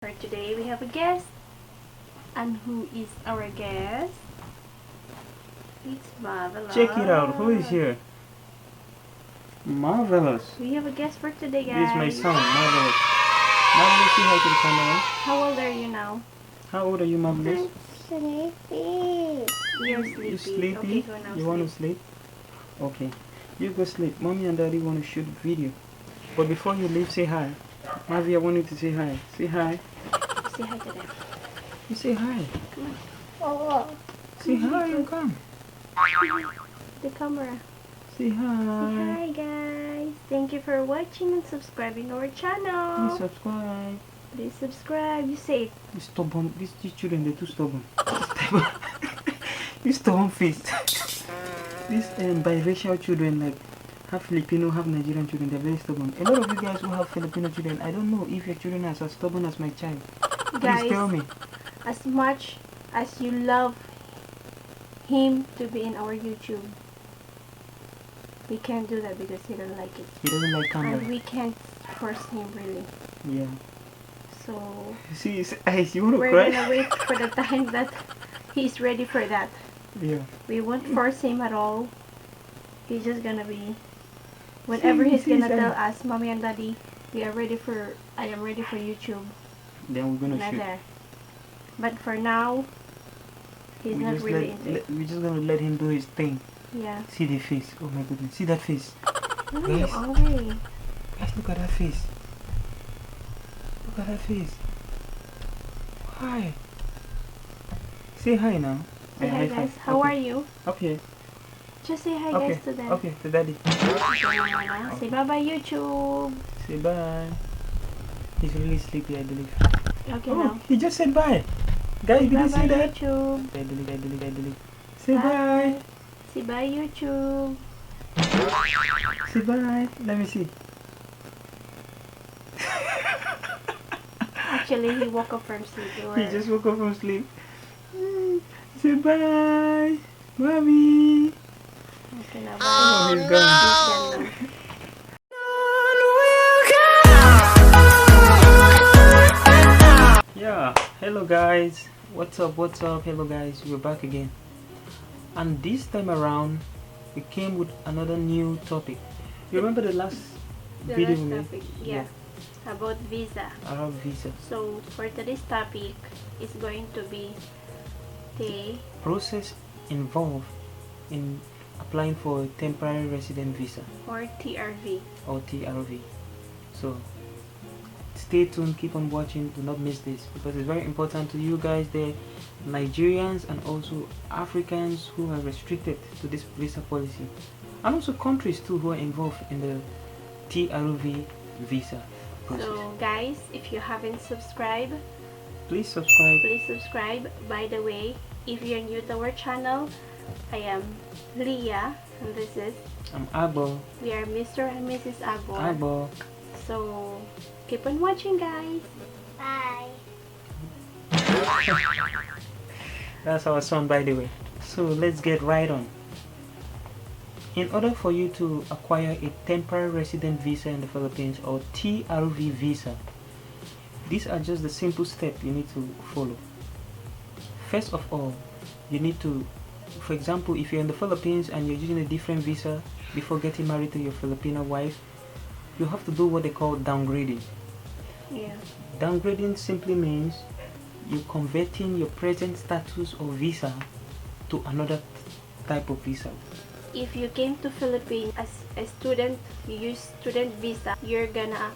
For today, we have a guest. And who is our guest? It's Marvelous. Check it out. Who is here? Marvelous. We have a guest for today, guys. This is my son, Marvelous. Marvelous, say hi to the camera. How old are you now? How old are you, Marvelous? Sleepy. You're sleepy. You sleepy? Okay, go now. You want to sleep? Okay. You go sleep. Mommy and Daddy want to shoot video. But before you leave, say hi. Mavi, I want you to say hi. Say hi. Say hi to them. You say hi. Come on. Oh, Say hi and come. The camera. Say hi. Say hi, guys. Thank you for watching and subscribing our channel. Please subscribe. Please subscribe. You say it. You stubborn. These children, they're too stubborn. You stubborn face. These biracial children, like, have Filipino, have Nigerian children, they're very stubborn. A lot of you guys who have Filipino children, I don't know if your children are as stubborn as my child. Guys, Please tell me. as much as you love him to be in our YouTube, we can't do that because he don't like it. He doesn't like camera. And we can't force him really. Yeah. So See his eyes, you want to we're cry? gonna wait for the time that he's ready for that. Yeah. We won't force him at all. He's just gonna be whenever See he's gonna his tell eye. us, Mommy and Daddy, I am ready for YouTube. Then we're gonna Not shoot. there. But for now, he's We not just really into it. we're just gonna let him do his thing. Yeah. See the face. Oh my goodness. See that face. No, Guys. away. Guys, look at that face. Look at that face. Hi. Say hi now. Say hi, high guys. five. How Okay. are you? Up here. Just say hi, Okay. guys, to them. Okay, to Daddy. Say bye-bye, YouTube. Say bye. He's really sleepy, I believe. Okay, Oh, now. he just said bye. Guys, did you see Bye-bye, that? YouTube. I believe. Say Bye. bye. Say bye, YouTube. Say bye. Let me see. Actually, he woke up from sleep. He just woke up from sleep. Say bye. Mommy. Okay, now. Oh, he's Bye. gone. He's done now. Yeah, hello guys. What's up? Hello guys, we're back again. And this time around, we came with another new topic. You remember the last The video last we made? topic, yeah, about visa. Arab visa. So for today's topic is going to be the Process involved in applying for a temporary resident visa or TRV. or TRV. So stay tuned, keep on watching, do not miss this because it's very important to you guys there, Nigerians and also Africans who are restricted to this visa policy, and also countries too who are involved in the TRV visa process. So guys, if you haven't subscribed, Please subscribe. please subscribe. By the way, if you're new to our channel, I am Leah and this is I'm Abo. we are Mr. and Mrs. Agor. Abo. So keep on watching, guys. bye. That's our son, by the way. So let's get right on. In order for you to acquire a temporary resident visa in the Philippines or TRV visa, these are just the simple steps you need to follow. First of all, you need to, for example, if you're in the Philippines and you're using a different visa before getting married to your Filipino wife, you have to do what they call downgrading. Yeah. Downgrading simply means you're converting your present status or visa to another type of visa. If you came to Philippines as a student, you use student visa, you're gonna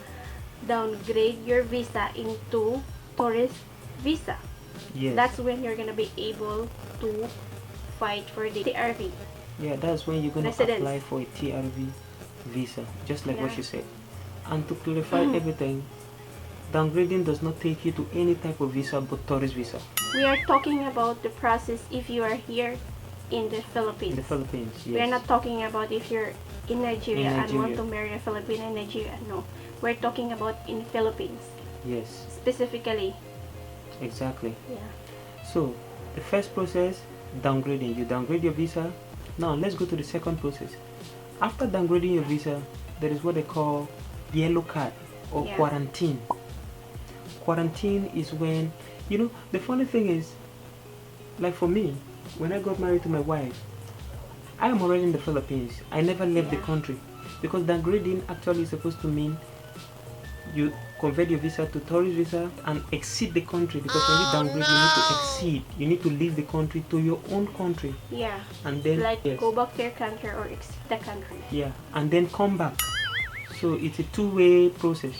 downgrade your visa into tourist visa. Yes. That's when you're gonna be able to fight for the TRV. Yeah, that's when you're going to Residence. apply for a TRV visa, just like what Yeah. you said. And to clarify everything, downgrading does not take you to any type of visa but tourist visa We are talking about the process if you are here in the Philippines. in the Philippines. Yes. We are not talking about if you're in Nigeria, In and want Nigeria. to marry a Filipino in Nigeria. No, we're talking about in Philippines Yes, specifically. exactly. Yeah. So, the first process, downgrading. You downgrade your visa. Now, let's go to the second process. After downgrading your visa, there is what they call yellow card or Yeah. quarantine. Quarantine is when, you know, the funny thing is, like for me, when I got married to my wife, I am already in the Philippines. I never left the country, because downgrading actually is supposed to mean you convert your visa to tourist visa and exceed the country, because when you downgrade, you need to exceed, you need to leave the country to your own country. Yeah. And then Like go back to your country or exit the country. Yeah, and then come back. So it's a two-way process.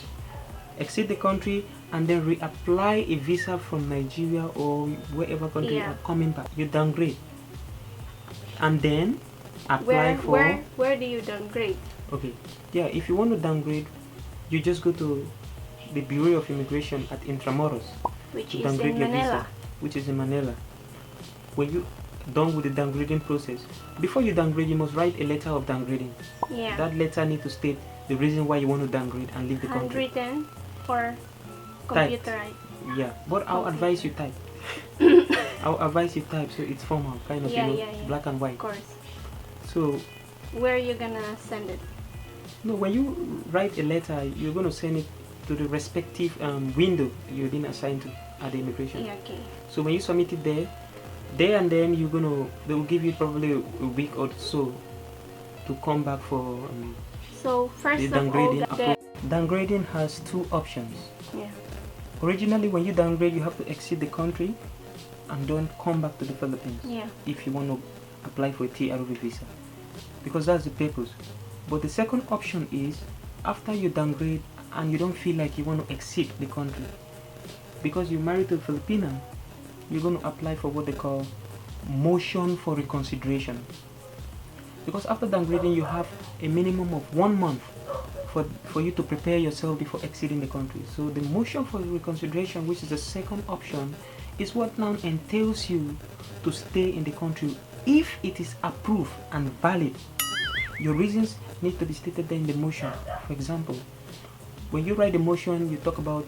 Exit the country and then reapply a visa from Nigeria or wherever country you are coming back. You downgrade. And then apply where do you downgrade? Okay. Yeah, if you want to downgrade, you just go to the Bureau of Immigration at Intramuros, which to is downgrade in your Manila. visa, which is in Manila. When you done with the downgrading process, before you downgrade, you must write a letter of downgrading. Yeah. That letter needs to state the reason why you want to downgrade and leave the country. Handwritten or computerized? Yeah, but I'll advise you type. I'll advise you type, so it's formal, kind of, black and white. Of course. So where are you gonna send it? no, when you write a letter, you're going to send it to the respective window you've been assigned to at the immigration. Yeah, okay. So when you submit it there and then they will give you probably a week or so to come back for so first the of downgrading. all, Downgrading has two options. yeah. Originally, when you downgrade, you have to exit the country and don't come back to the Philippines. Yeah. If you want to apply for a TRV visa, because that's the purpose. But the second option is after you downgrade and you don't feel like you want to exit the country, because you're married to a Filipina, you're going to apply for what they call motion for reconsideration. Because after downgrading, you have a minimum of 1 month for you to prepare yourself before exiting the country. So the motion for reconsideration, which is the second option, is what now entails you to stay in the country if it is approved and valid. Your reasons need to be stated there in the motion. For example, when you write the motion, you talk about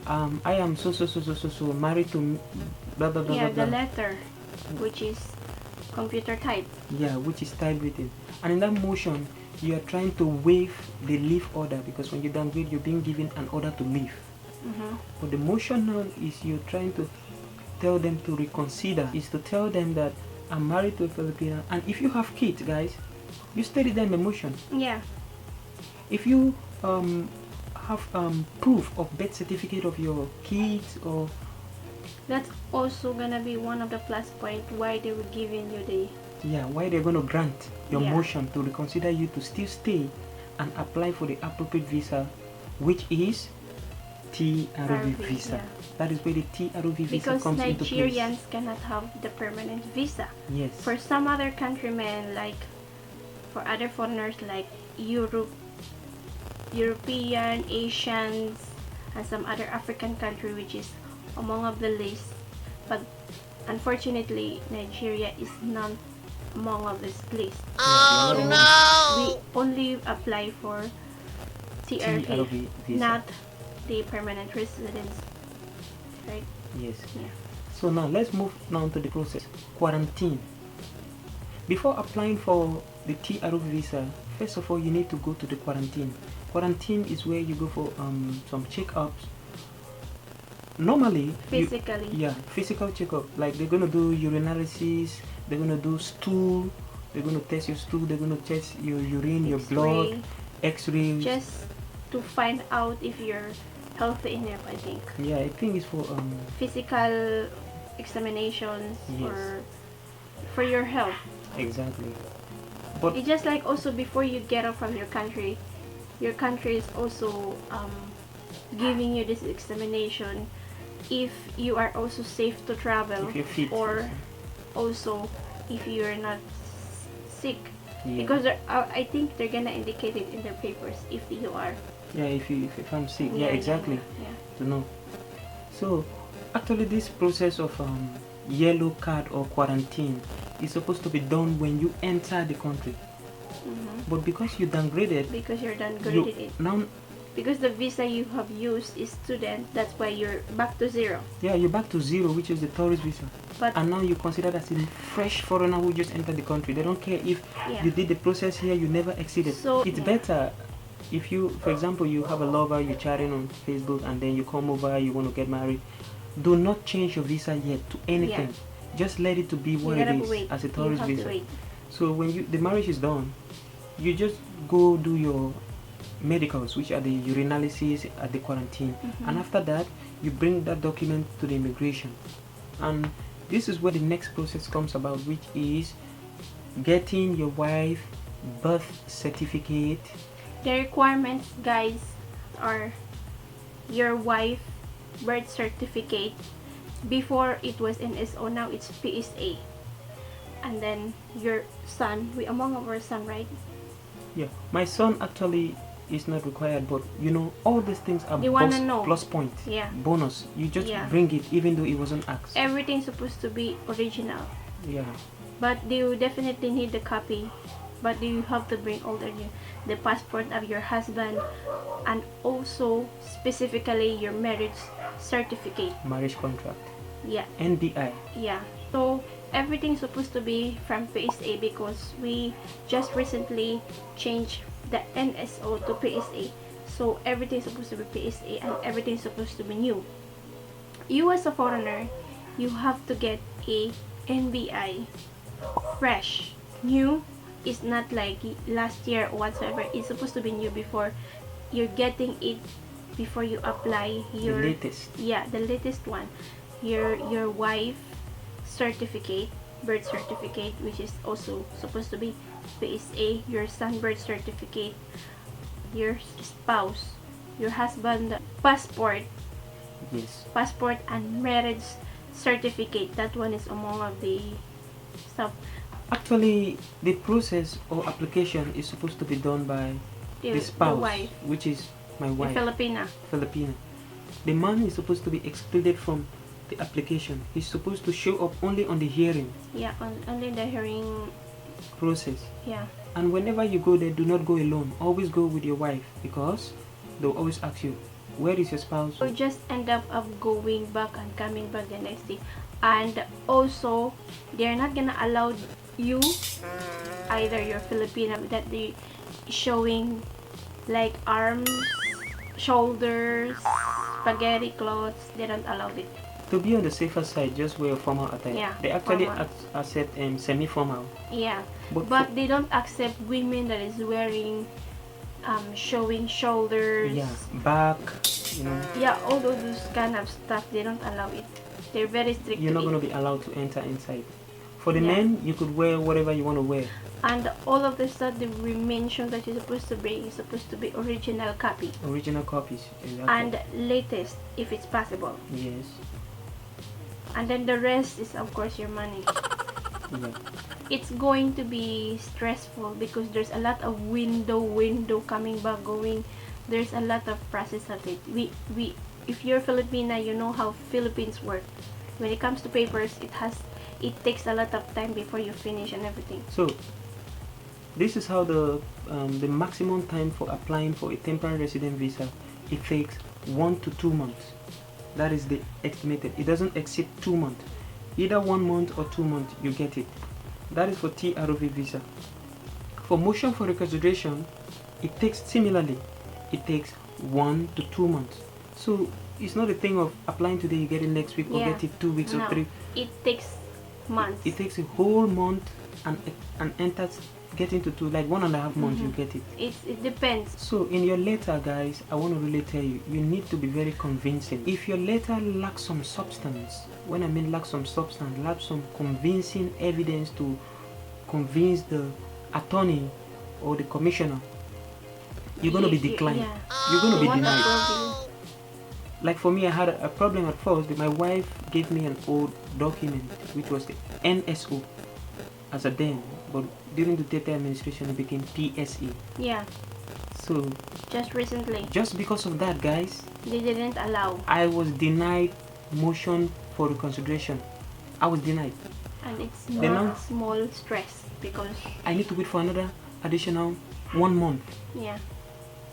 I am so married to blah blah blah. Yeah, blah, the blah. letter, which is computer type. Yeah, which is typewritten. And in that motion, you are trying to waive the leave order, because when you downgrade, you're being given an order to leave. But the motion now is you're trying to tell them to reconsider, is to tell them that I'm married to a Filipina, and if you have kids, guys, you state it in the motion. Yeah. If you have proof of birth certificate of your kids, or that's also gonna be one of the plus point why they were giving you the why they're going to grant your Yeah. motion to reconsider you to still stay and apply for the appropriate visa, which is TRV visa. Yeah. That is where the TRV visa because comes into place. Nigerians cannot have the permanent visa. Yes. For some other countrymen, like for other foreigners like European, Asians, and some other African country, which is among of the list, but unfortunately Nigeria is not among of this list. We only apply for TRV, visa. not the permanent residence, right? Yes. Yeah. So now let's move now to the process. Quarantine. Before applying for the TRV visa, first of all, you need to go to the quarantine. Quarantine is where you go for some checkups. Normally, Physically. physical checkup. Like they're gonna do urinalysis, they're gonna do stool, they're gonna test your stool, they're gonna test your urine, your blood, X-ray. Just to find out if you're healthy enough, I think. Yeah, I think it's for Physical examinations Yes. or for your health. exactly. But It's just like also before you get out from your country is also giving you this examination if you are also safe to travel, if you're fit, or also if you're not sick, yeah. because I think they're gonna indicate it in their papers if you are. if I'm sick, exactly. Yeah. To know. So actually this process of yellow card or quarantine is supposed to be done when you enter the country, but because you downgraded, Because you're downgraded you it. now Because the visa you have used is student, that's why you're back to zero. you're back to zero, which is the tourist visa, But and now you consider as a fresh foreigner who just entered the country. They don't care if yeah. you did the process here, you never exceeded. So, It's yeah. better If you, for example, you have a lover, you're chatting on Facebook, and then you come over, you want to get married, do not change your visa yet to anything. Just let it to be what it is as a tourist visa. So when the marriage is done, you just go do your medicals, which are the urinalysis at the quarantine, and after that you bring that document to the immigration, and this is where the next process comes about, which is getting your wife birth certificate. The requirements, guys, are your wife birth certificate. Before it was NSO, now it's PSA. And then your son, among our son, right? Yeah, my son actually is not required, but you know, all these things are plus point, bonus. You just bring it even though it wasn't asked. Everything's supposed to be original. Yeah. But you definitely need the copy. But you have to bring all the passport of your husband, and also specifically your marriage certificate. Marriage contract. Yeah. NBI. Yeah. So everything's supposed to be from PSA because we just recently changed the NSO to PSA. So everything's supposed to be PSA and everything's supposed to be new. You as a foreigner, you have to get a NBI fresh, new. It's not like last year or whatsoever. It's supposed to be new before you're getting it, before you apply your the latest. Yeah, the latest one. Your wife certificate, birth certificate, which is also supposed to be PSA, your son birth certificate, your spouse, your husband passport. Yes. Passport and marriage certificate. That one is among of the stuff. Actually, the process or application is supposed to be done by the spouse, the wife, which is my wife. Filipina. The man is supposed to be excluded from the application. He's supposed to show up only on the hearing. Yeah, only the hearing process. Yeah. And whenever you go there, do not go alone. Always go with your wife, because they'll always ask you, where is your spouse? So just end up of going back and coming back the next day. And also, they're not gonna allow you, either you're Filipina, that they showing like arms, shoulders, spaghetti clothes. They don't allow it. To be on the safer side, just wear formal attire. Yeah, they actually accept semi-formal. Yeah, but they don't accept women that is wearing showing shoulders. Yeah, back, you know. Yeah, all those kind of stuff, they don't allow it. They're very strict. You're not going to be allowed to enter inside. For the men, you could wear whatever you want to wear. And all of the stuff that we mentioned that you're supposed to bring is supposed to be original copy. Original copies, exactly. And latest, if it's possible. Yes. And then the rest is, of course, your money. Yeah. It's going to be stressful because there's a lot of window coming back, going. There's a lot of process of it. If you're Filipina, you know how Philippines work. When it comes to papers, it takes a lot of time before you finish and everything. So this is how the maximum time for applying for a temporary resident visa, it takes 1 to 2 months. That is the estimated. It doesn't exceed 2 months. Either 1 month or 2 months, you get it. That is for TROV visa. For motion for reconsideration, it takes similarly. It takes 1 to 2 months. So it's not a thing of applying today, you get it next week, or get it 2 weeks or 3. It takes months. It takes a whole month and enters getting to 2, like 1.5 months, you get it. It depends. So in your letter, guys, I want to really tell you, you need to be very convincing. If your letter lacks some substance, when I mean lacks some substance, lacks some convincing evidence to convince the attorney or the commissioner, you're going to be declined. You're going to be denied. Like for me, I had a problem at first, but my wife gave me an old document, which was the NSO as a then, but during the data administration it became PSE. Yeah. So just recently, just because of that, guys, they didn't allow. I was denied motion for reconsideration. I was denied. And it's not small stress because I need to wait for another additional 1 month. Yeah.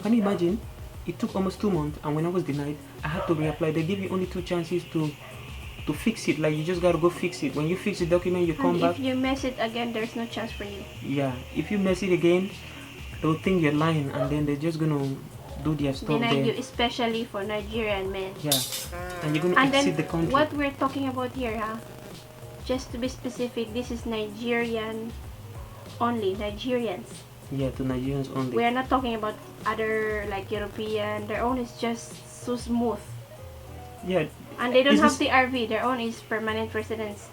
Can you imagine? It took almost 2 months, and when I was denied, I had to reapply. They give you only 2 chances to fix it. Like, you just gotta go fix it. When you fix the document, you come back. If you mess it again, there's no chance for you. Yeah, if you mess it again, they'll think you're lying, and then they're just gonna do their stuff deny there. you, especially for Nigerian men. Yeah, and you're gonna And then exit the country. what we're talking about here, just to be specific, this is Nigerian only, Nigerians. Yeah, to Nigerians only. We are not talking about other like European. Their own is just so smooth, Yeah, and they don't Is have this- TRV. Their own is permanent residence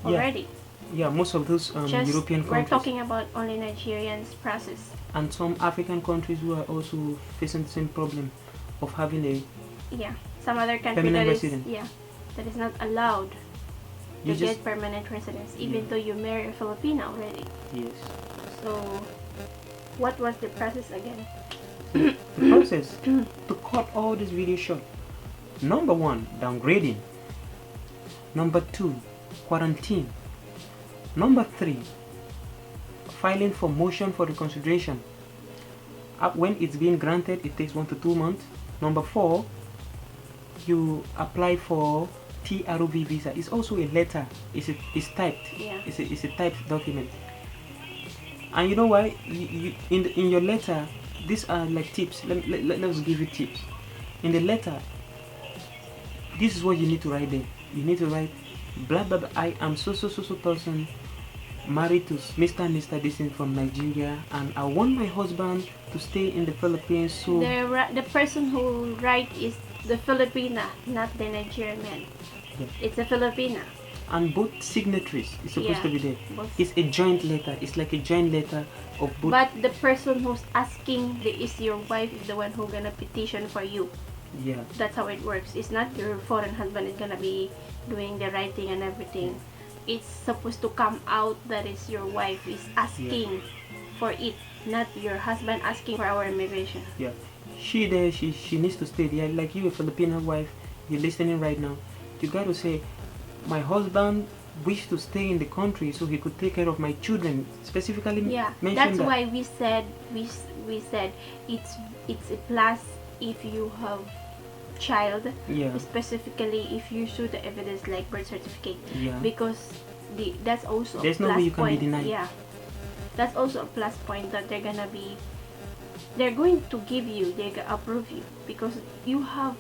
Yeah. already. yeah. Most of those Just European we're countries talking about only Nigerians process. and some African countries who are also facing the same problem of having a Yeah, some other country Permanent that is resident. that is not allowed to you get just permanent residence, even Yeah. though you marry a Filipino already. yes. So, what was the process again? The process to cut all this video short. Number 1, downgrading. Number 2, quarantine. Number 3, filing for motion for reconsideration. When it's being granted, it takes 1 to 2 months. Number 4, you apply for TRV visa. It's also a letter. It's typed. Yeah. It's a typed document. And you know why? In your letter, these are like tips. Let's give you tips. In the letter, this is what you need to write there. You need to write, blah blah blah. I am so person, married to Mr. and Mr. this is from Nigeria, and I want my husband to stay in the Philippines. So The person who write is the Filipina, not the Nigerian man. Yeah. It's a Filipina. and both signatories is supposed to be there. both. It's a joint letter. It's like a joint letter of both. But the person who's asking is your wife is the one who gonna petition for you. Yeah. That's how it works. It's not your foreign husband is gonna be doing the writing and everything. It's supposed to come out that is your wife is asking for it, not your husband asking for our immigration. Yeah. She there, she needs to stay there. Like you, a Filipino wife, you're listening right now. You got to say, my husband wished to stay in the country so he could take care of my children. Specifically, Yeah, mention that's that. why we said it's a plus if you have child, Yeah. specifically if you show the evidence like birth certificate, Yeah. because that's also There's a no plus way you can be point. denied. Yeah, that's also a plus point that they're going to give you, they approve you because you have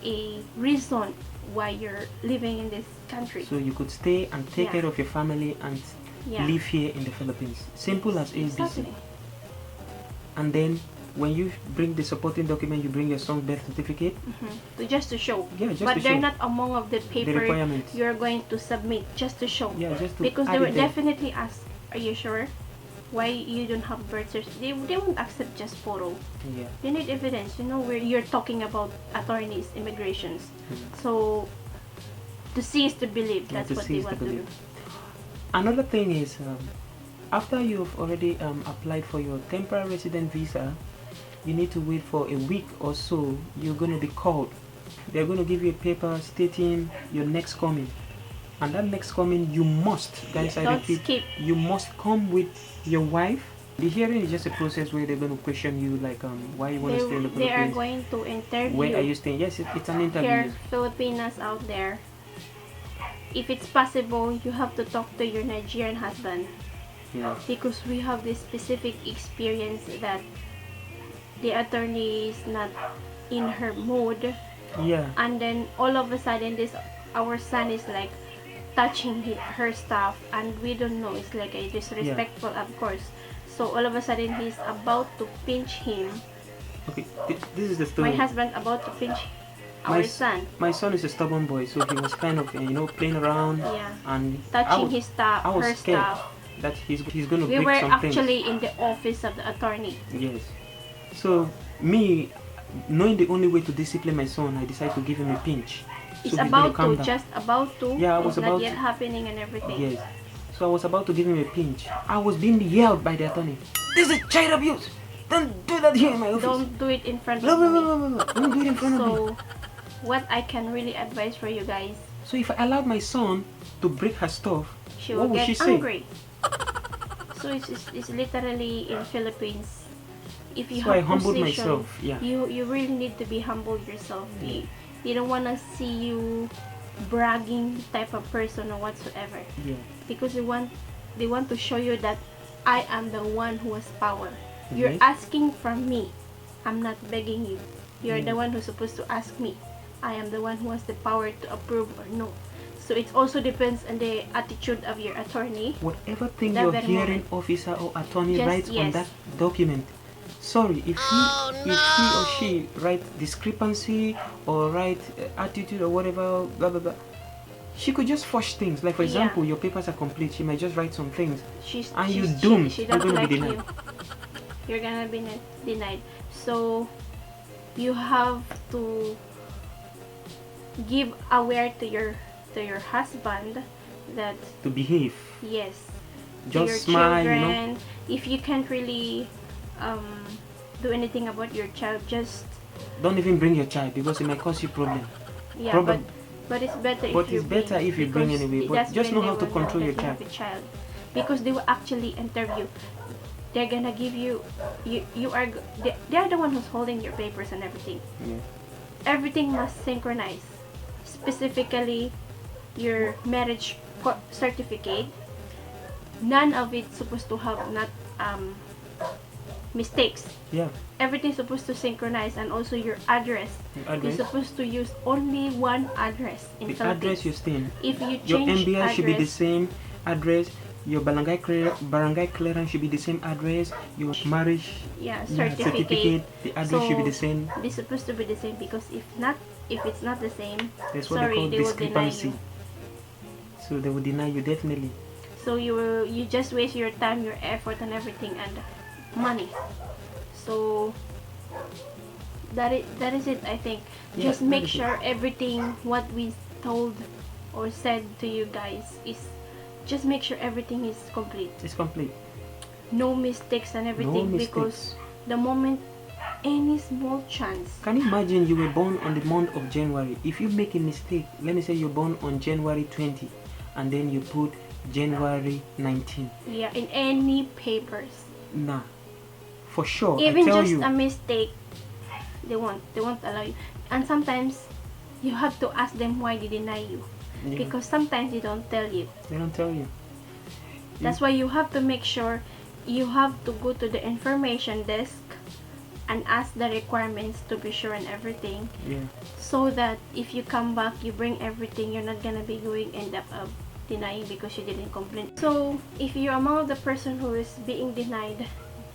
a reason why you're living in this country. So you could stay and take Yeah. care of your family and Yeah. live here in the Philippines. Simple as ABC. Exactly. And then when you bring the supporting document, you bring your son's birth certificate. Just to show. Yeah, just but to they're show not among of the paper requirements. you're going to submit, just to show. Yeah, just to Because add they will it there. definitely ask, are you sure? Why you don't have birth certificate? They won't accept just photo. Yeah. They need evidence. You know, where you're talking about attorneys, immigrations. Mhm. So, to see is to believe. Yeah, That's to what see they is to want to do. believe. Another thing is, after you've already applied for your temporary resident visa, you need to wait for a week or so. You're going to be called. They're going to give you a paper stating your next coming. And that next coming, you must, guys, I Don't repeat, skip. you must come with your wife. The hearing is just a process where they're going to question you, like, why you want to stay in the They are Philippines. going to interview. Where are you staying? Yes, it's an interview. Here, Filipinas out there. If it's possible, you have to talk to your Nigerian husband. Yeah. Because we have this specific experience that the attorney is not in her mood, Yeah. and then all of a sudden our son is like touching her stuff, and we don't know, it's like a disrespectful, of course. So all of a sudden he's about to pinch him, Okay, this is the story. my husband about to pinch My our s- son, My son is a stubborn boy, so he was kind of, playing around Yeah. and touching his stuff, I was her scared stuff. that he's going to We break were some things. actually in the office of the attorney. Yes. So me, knowing the only way to discipline my son, I decided to give him a pinch. It's so he's about gonna calm to, down. just about to. Yeah, I was it's about not yet to. happening and everything. Yes. So I was about to give him a pinch. I was being yelled by the attorney. This is child abuse. Don't do that here in my office. Don't do it in front Blah, of blah, me. blah, blah, blah. Don't do it in front of me. So, what I can really advise for you guys, So if I allowed my son to break her stuff, she what will would get she say? angry. So it's literally in Philippines. If you So I have humbled position, myself. Yeah. you really need to be humble yourself. They don't wanna see you bragging type of person or whatsoever, Yeah. because they want to show you that I am the one who has power. You're Yes. asking from me. I'm not begging you. You're the Yes. one who's supposed to ask me. I am the one who has the power to approve or no. So it also depends on the attitude of your attorney. Whatever thing That your very hearing moment. officer or attorney Just writes on yes. that document, sorry, if he or she write discrepancy or write attitude or whatever, blah blah blah, she could just forge things. Like for Yeah. example, your papers are complete. She might just write some things, and you she's doomed. she You're don't going to like be denied. you. You're gonna be denied. So you have to give aware to your husband that To behave, yes, to just your smile, children. If you can't really do anything about your child, just Don't even bring your child because it might cause you problem. yeah. Problem. But it's better But if you it's better bring, if you bring because anyway. But that's just when know how they to will control your that you child. have a child, because they will actually interview. They're gonna give you they are the one who's holding your papers and everything. Yeah. Everything must synchronize. Specifically, your marriage certificate. None of it's supposed to have not mistakes. Yeah. Everything's supposed to synchronize, and also your address. Your You're address. supposed to use only one address in The Philippines. address you stay in. If you Your change MBI should be the address, same address. Your barangay clearance should be the same address. Your marriage certificate. the address should be the same. It's supposed to be the same, because if it's not the same, That's what they sorry, call they will deny discrepancy. you. So they will deny you definitely. So you just waste your time, your effort, and everything, and money. So that is it. I think Yeah, just that make is it. sure everything what we told or said to you guys is, just make sure everything is complete. It's complete. No mistakes and everything, mistakes. because the moment any small chance, Can you imagine you were born on the month of January? If you make a mistake, let me say you're born on January 20 and then you put January 19. yeah, in any papers, Nah. For sure, even I tell just you. a mistake, they won't allow you. And sometimes you have to ask them why they deny you, Yeah, because sometimes they don't tell you. they don't tell you. That's why you have to make sure you have to go to the information desk and ask the requirements to be sure and everything, Yeah. so that if you come back, you bring everything, you're not gonna be end up denying because you didn't complain. So if you're among the person who is being denied,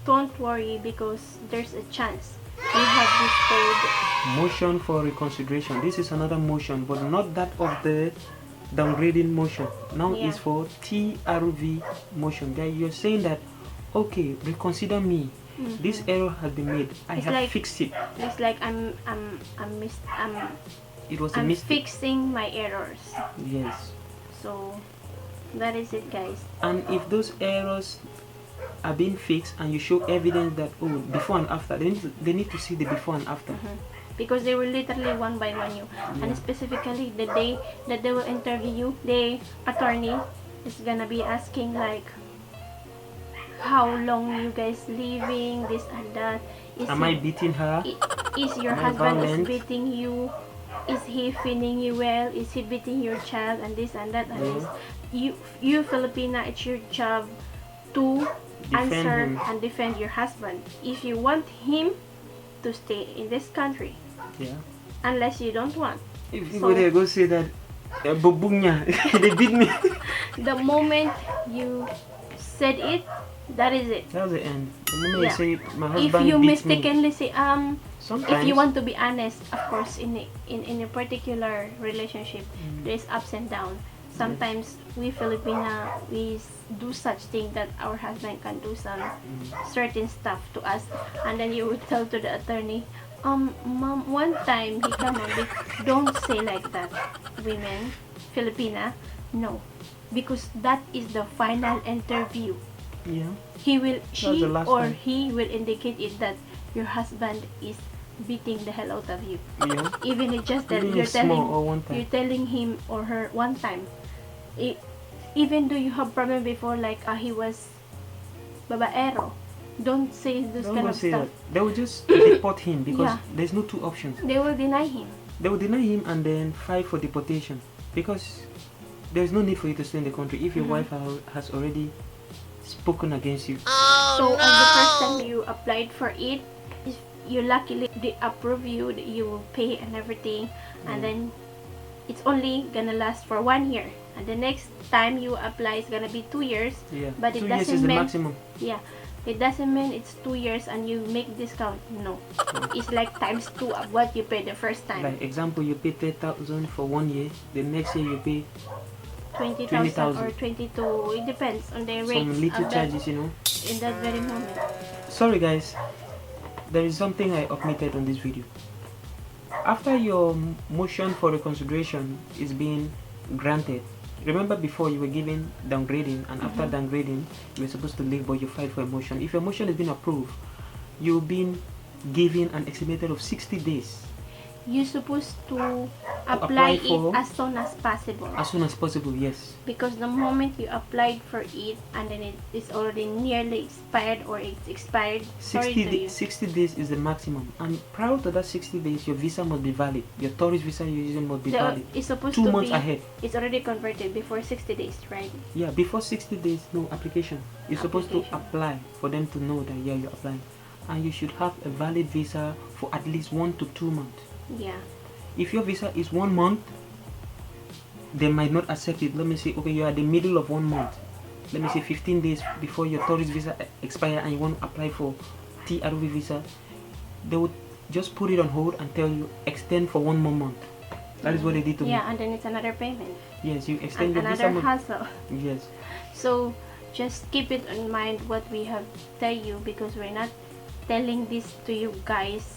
don't worry, because there's a chance. You have this code. Motion for reconsideration. This is another motion, but not that of the downgrading motion. Now Yeah. it's for TRV motion. Guy, you're saying that, okay, reconsider me. This error has been made. I It's have like- fixed it. It's like I'm It was a mistake. fixing my errors. Yes. So that is it, guys. And if those errors are being fixed and you show evidence that, oh, before and after, they need to see the before and after. Because they will literally one by one you, and specifically the day that they will interview you, the attorney is gonna be asking like, how long you guys living, this and that. Am I beating her? Is your Am I husband is violent? beating you? Is he feeding you well? Is he beating your child? And this and that and this. You Filipina, it's your job to Defend answer him. and defend your husband. If you want him to stay in this country, Yeah. unless you don't want. If So- people there go say that, bobungnya, they beat me. The moment you said it, that is it. That was the end. The moment Yeah. you say my If husband you beats me, mistakenly say sometimes if you want to be honest, of course, in a particular relationship, there is ups and downs. Sometimes we Filipina, we do such thing that our husband can do some certain stuff to us, and then you would tell to the attorney, mom, one time he come on, don't say like that, women, Filipina, no, because that is the final interview. yeah, He will, she the last or time. he will indicate it that your husband is beating the hell out of you. yeah, Even it's just that even you're small telling or one time. you're telling him or her one time. Even though you have problem before, like he was babaero, don't say this Don't kind go of say stuff. that. They will just deport him because Yeah. there's no two options. They will deny him. They will deny him and then file for deportation because there's no need for you to stay in the country if your wife has already spoken against you. So on the first time you applied for it, if you luckily they approve you, that you will pay and everything, and then it's only gonna last for 1 year, and the next time you apply is gonna be 2 years. Yeah, But it 2 years doesn't is the mean maximum. yeah, it doesn't mean it's 2 years and you make discount. No, it's like times 2 of what you paid the first time. Like example, you pay 10,000 for 1 year. The next year you pay 20,000 or 20,000. 22. It depends on the rates some little of that, charges, you know. in that very moment. Sorry guys, there is something I omitted on this video. After your motion for reconsideration is being granted, remember before you were given downgrading, and after downgrading you were supposed to leave, but you filed for a motion. If your motion has been approved, you've been given an estimated of 60 days You're supposed to apply apply it for- as soon as possible, as soon as possible. Yes, because the moment you applied for it and then it is already nearly expired or it's expired, sorry 60, to you. 60 days is the maximum, and prior to that 60 days your visa must be valid. Your tourist visa you're using must be valid It's supposed 2 to months be, ahead. it's already converted before 60 days, right? Yeah, before 60 days, no application. You're supposed to Application. apply for them to know that yeah, you're applying, and you should have a valid visa for at least 1 to 2 months. Yeah. If your visa is 1 month, they might not accept it. Let me say, okay, you're at the middle of 1 month. Let me say 15 days before your tourist visa expire, and you want to apply for TRV visa. They would just put it on hold and tell you extend for 1 more month. That is what they did to me. Yeah, and then it's another payment Yes, you and extend your visa. another hassle. Yes. So just keep it in mind what we have tell you, because we're not telling this to you guys.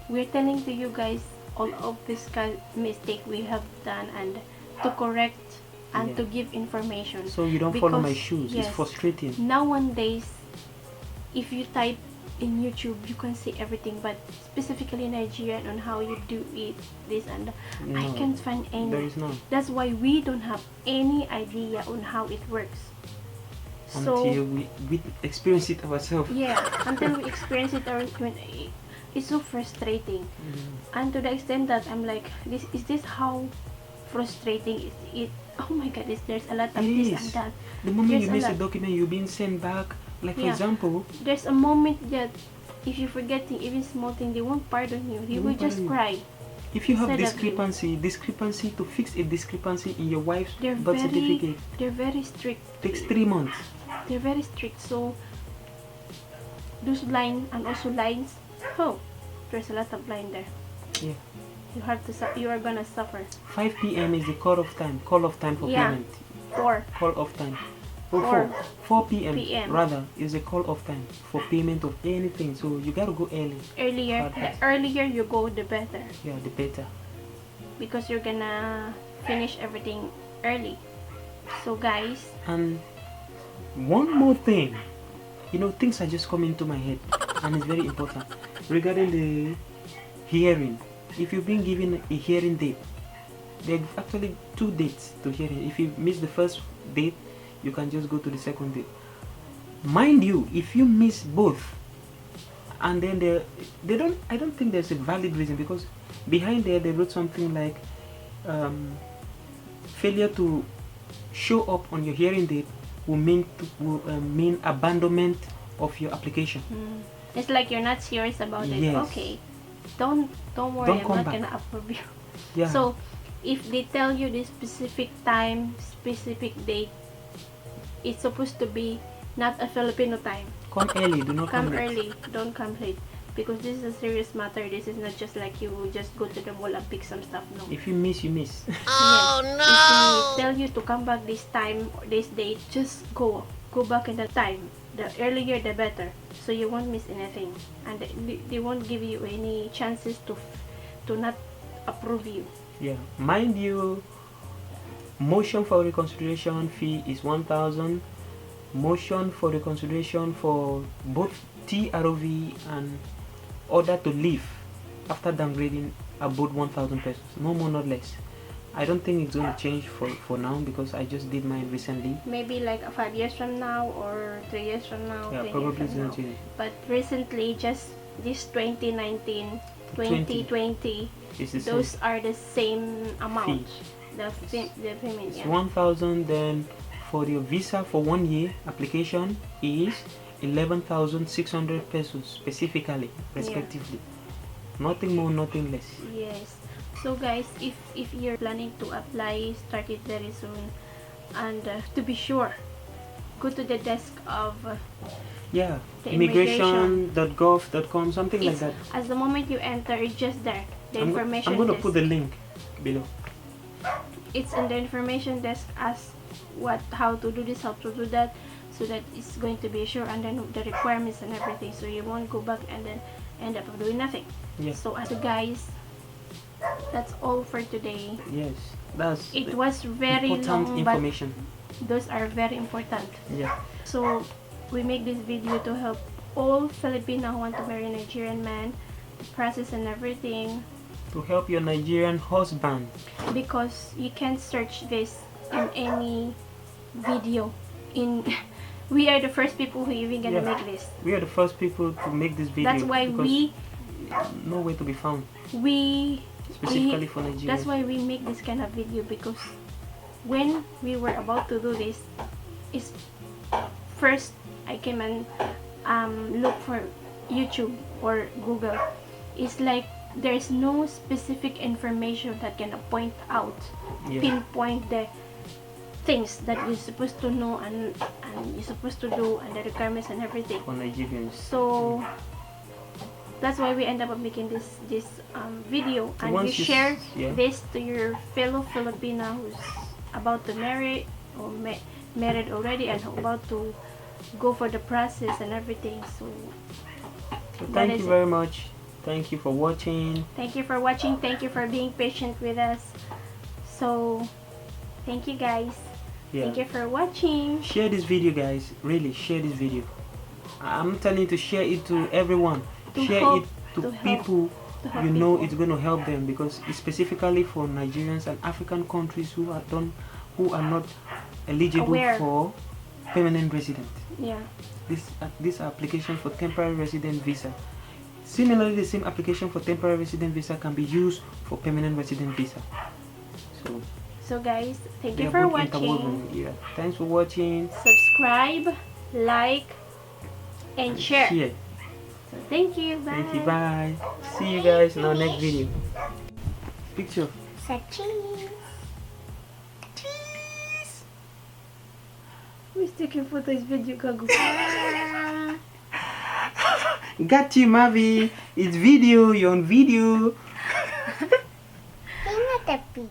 We're telling to you guys all of this kind of mistake we have done, and to correct and Yeah. to give information. So you don't follow my Because, shoes. yes, It's frustrating. Nowadays, if you type in YouTube, you can see everything, but specifically Nigerian on how you do it, this and that, I No, can't find any. There is none. That's why we don't have any idea on how it works. Until So we experience it ourselves. yeah, until we experience it, it's so frustrating. And to the extent that I'm like, this is this how frustrating is it? Oh my God, there's a lot of It this is. and that. The moment There's you a miss a lot. document, you're being sent back. Like for Yeah. example, There's a moment that if you're forgetting even small thing, they won't pardon you. They They will won't just pardon you. cry. if you have Instead of you. discrepancy to fix a discrepancy in your wife's They're birth very, certificate they're very strict. takes 3 months. They're very strict. So those line and also lines. Oh, there's a lot of line there. Yeah. You have to. You are gonna suffer. 5 p.m. is the call-off time for Yeah. payment. 4. Call-off time. Oh, Four. 4 p.m. PM. rather is a call-off time for payment of anything. So you gotta go early. Earlier, the earlier you go, the better, Yeah, the better. because you're gonna finish everything early. So guys, And one more thing, you know, things are just coming to my head, and it's very important regarding the hearing. If you've been given a hearing date, there are actually 2 dates to hearing. If you miss the first date, you can just go to the second date. Mind you, if you miss both, and then I don't think there's a valid reason, because behind there they wrote something like failure to show up on your hearing date will mean abandonment of your application. it's like you're not serious about it. Yes. Okay, don't worry. Don't I'm come not back. gonna approve you. Yeah. So if they tell you this specific time, specific date, it's supposed to be not a Filipino time. come early, do not Come come late. early, don't come late, because this is a serious matter. This is not just like you just go to the mall and pick some stuff. No. If you miss, you miss. Oh no! If they tell you to come back this time or this date, just go back in the time. The earlier the better, so you won't miss anything, and they won't give you any chances to not approve you. Yeah. Mind you, motion for reconsideration fee is 1,000. Motion for reconsideration for both TROV and order to leave after downgrading about 1,000 pesos. No more, not less. I don't think it's going to change for now, because I just did mine recently. Maybe like 5 years from now or 3 years from now. Yeah, 10 probably years it's from going now. to change. But recently, just this 2019, 2020, It's the same. those are the same amount. Fee. The payment. It's Yeah. 1,000, then for your visa for 1 year application is 11,600 pesos specifically, respectively. Nothing more, nothing less. Yes. So guys, if you're planning to apply, start it very soon. And to be sure, go to the desk of Yeah, the immigration.gov.com, something like it's, that. as the moment you enter, it's just there. The information I'm going to desk. put the link below. It's in the information desk. Ask how to do this, how to do that, so that it's going to be sure, and then the requirements and everything, so you won't go back and then end up doing nothing. Yeah. So as guys, that's all for today. Yes, that's It was very important long, information. but those are very important. Yeah. So we make this video to help all Filipino who want to marry a Nigerian man, the process and everything, To help your Nigerian husband. because you can't search this in any video. We are the first people who even gonna Yeah. make this. We are the first people to make this video. That's why because nowhere to be found we specifically for Nigeria. that's why we make this kind of video, because when we were about to do this, is first I came and look for YouTube or Google. It's like there's no specific information that can point out, Yeah. pinpoint the things that you're supposed to know and you're supposed to do, and the requirements and everything. For Nigerians. So that's why we end up making this video, So and you once you share yeah. this to your fellow Filipina who's about to marry or married already and about to go for the process and everything. So So that thank is you it. very much. Thank you for watching. Thank you for watching. Thank you for being patient with us. So thank you guys. Yeah. Thank you for watching. Share this video, guys. Really, share this video. I'm telling you to share it to everyone. To share help- it to to help- people to help you know people. it's going to help them, because it's specifically for Nigerians and African countries who are not eligible Aware. for permanent resident. Yeah. This application for temporary resident visa. Similarly, the same application for temporary resident visa can be used for permanent resident visa. So guys, thank they you are for both watching. interwoven. Yeah. Thanks for watching. Subscribe, like, and share. Share. So thank you. Bye. Thank you. Bye. See you guys in our next video. Picture. Say cheese. Who's taking photos video, Gago? Got you, Mavi. It's video. You're on video. You're not a pig.